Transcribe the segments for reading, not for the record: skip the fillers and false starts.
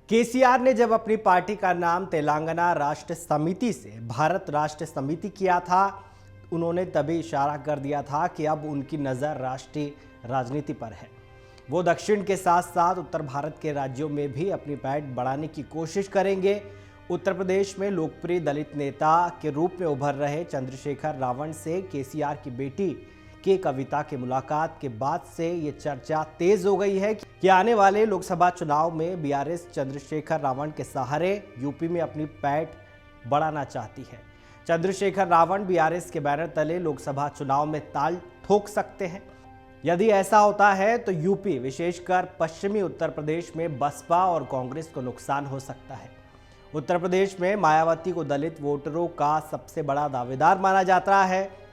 केसीआर ने जब अपनी पार्टी का नाम तेलंगाना राष्ट्र समिति से भारत राष्ट्र समिति किया था, उन्होंने तभी इशारा कर दिया था कि अब उनकी नज़र राष्ट्रीय राजनीति पर है। वो दक्षिण के साथ साथ उत्तर भारत के राज्यों में भी अपनी पैठ बढ़ाने की कोशिश करेंगे। उत्तर प्रदेश में लोकप्रिय दलित नेता के रूप में उभर रहे चंद्रशेखर रावण से केसीआर की बेटी के कविता की मुलाकात के बाद से ये चर्चा तेज हो गई है कि आने वाले लोकसभा चुनाव में बीआरएस चंद्रशेखर रावण के सहारे यूपी में अपनी पैठ बढ़ाना चाहती है। चंद्रशेखर रावण बीआरएस के बैनर तले लोकसभा चुनाव में ताल ठोक सकते हैं। यदि ऐसा होता है तो यूपी, विशेषकर पश्चिमी उत्तर प्रदेश में बसपा और कांग्रेस को नुकसान हो सकता है। उत्तर प्रदेश में मायावती को दलित वोटरों का सबसे बड़ा दावेदार माना जाता है।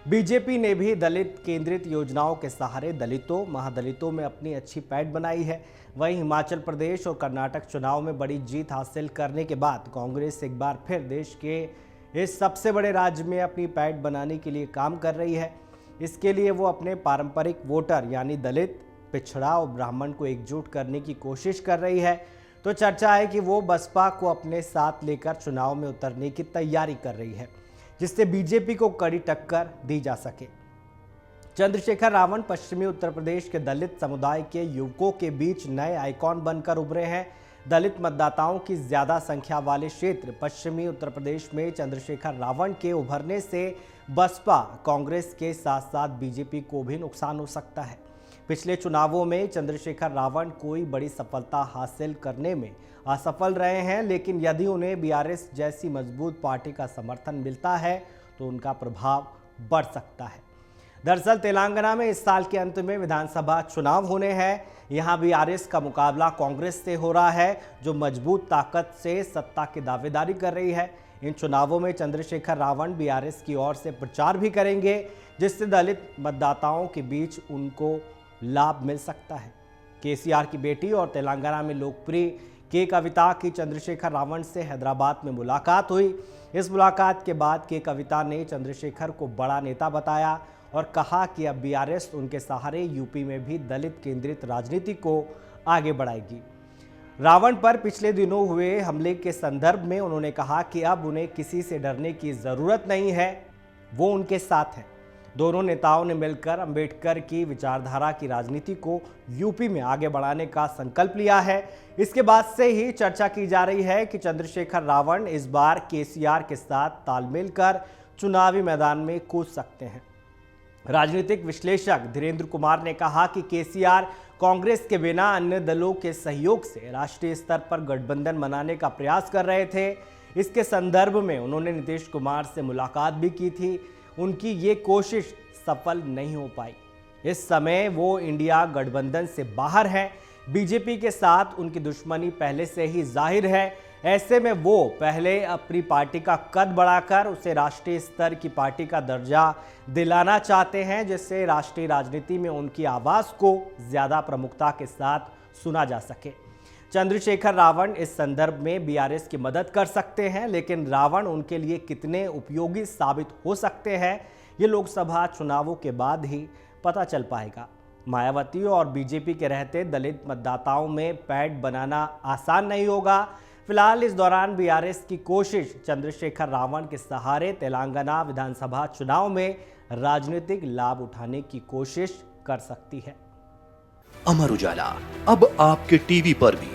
बीजेपी ने भी दलित केंद्रित योजनाओं के सहारे दलितों, महादलितों में अपनी अच्छी पैठ बनाई है। वहीं हिमाचल प्रदेश और कर्नाटक चुनाव में बड़ी जीत हासिल करने के बाद कांग्रेस एक बार फिर देश के इस सबसे बड़े राज्य में अपनी पैठ बनाने के लिए काम कर रही है। इसके लिए वो अपने पारंपरिक वोटर यानी दलित, पिछड़ा और ब्राह्मण को एकजुट करने की कोशिश कर रही है। तो चर्चा है कि वो बसपा को अपने साथ लेकर चुनाव में उतरने की तैयारी कर रही है, जिससे बीजेपी को कड़ी टक्कर दी जा सके। चंद्रशेखर रावण पश्चिमी उत्तर प्रदेश के दलित समुदाय के युवकों के बीच नए आइकॉन बनकर उभरे हैं। दलित मतदाताओं की ज्यादा संख्या वाले क्षेत्र पश्चिमी उत्तर प्रदेश में चंद्रशेखर रावण के उभरने से बसपा, कांग्रेस के साथ साथ बीजेपी को भी नुकसान हो सकता है। पिछले चुनावों में चंद्रशेखर रावण कोई बड़ी सफलता हासिल करने में असफल रहे हैं, लेकिन यदि उन्हें बीआरएस जैसी मजबूत पार्टी का समर्थन मिलता है तो उनका प्रभाव बढ़ सकता है। दरअसल तेलंगाना में इस साल के अंत में विधानसभा चुनाव होने हैं। यहां बीआरएस का मुकाबला कांग्रेस से हो रहा है, जो मजबूत ताकत से सत्ता की दावेदारी कर रही है। इन चुनावों में चंद्रशेखर रावण बीआरएस की ओर से प्रचार भी करेंगे, जिससे दलित मतदाताओं के बीच उनको लाभ मिल सकता है। केसीआर की बेटी और तेलंगाना में लोकप्रिय के कविता की चंद्रशेखर रावण से हैदराबाद में मुलाकात हुई। इस मुलाकात के बाद के कविता ने चंद्रशेखर को बड़ा नेता बताया और कहा कि अब बीआरएस उनके सहारे यूपी में भी दलित केंद्रित राजनीति को आगे बढ़ाएगी। रावण पर पिछले दिनों हुए हमले के संदर्भ में उन्होंने कहा कि अब उन्हें किसी से डरने की जरूरत नहीं है, वो उनके साथ है। दोनों नेताओं ने मिलकर अंबेडकर की विचारधारा की राजनीति को यूपी में आगे बढ़ाने का संकल्प लिया है। इसके बाद से ही चर्चा की जा रही है कि चंद्रशेखर रावण इस बार केसीआर के साथ तालमेल कर चुनावी मैदान में कूद सकते हैं। राजनीतिक विश्लेषक धीरेन्द्र कुमार ने कहा कि केसीआर कांग्रेस के बिना अन्य दलों के सहयोग से राष्ट्रीय स्तर पर गठबंधन बनाने का प्रयास कर रहे थे। इसके संदर्भ में उन्होंने नीतीश कुमार से मुलाकात भी की थी। उनकी ये कोशिश सफल नहीं हो पाई। इस समय वो इंडिया गठबंधन से बाहर हैं। बीजेपी के साथ उनकी दुश्मनी पहले से ही जाहिर है। ऐसे में वो पहले अपनी पार्टी का कद बढ़ाकर उसे राष्ट्रीय स्तर की पार्टी का दर्जा दिलाना चाहते हैं, जिससे राष्ट्रीय राजनीति में उनकी आवाज़ को ज़्यादा प्रमुखता के साथ सुना जा सके। चंद्रशेखर रावण इस संदर्भ में बीआरएस की मदद कर सकते हैं, लेकिन रावण उनके लिए कितने उपयोगी साबित हो सकते हैं, ये लोकसभा चुनावों के बाद ही पता चल पाएगा। मायावती और बीजेपी के रहते दलित मतदाताओं में पैठ बनाना आसान नहीं होगा। फिलहाल इस दौरान बीआरएस की कोशिश चंद्रशेखर रावण के सहारे तेलंगाना विधानसभा चुनाव में राजनीतिक लाभ उठाने की कोशिश कर सकती है। अमर उजाला अब आपके टीवी पर भी।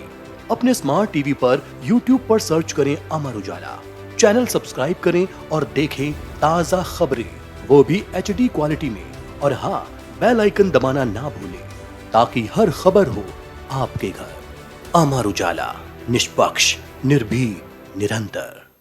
अपने स्मार्ट टीवी पर YouTube पर सर्च करें अमर उजाला, चैनल सब्सक्राइब करें और देखें ताजा खबरें, वो भी HD क्वालिटी में। और हाँ, बेल आइकन दबाना ना भूलें ताकि हर खबर हो आपके घर। अमर उजाला, निष्पक्ष, निर्भीक, निरंतर।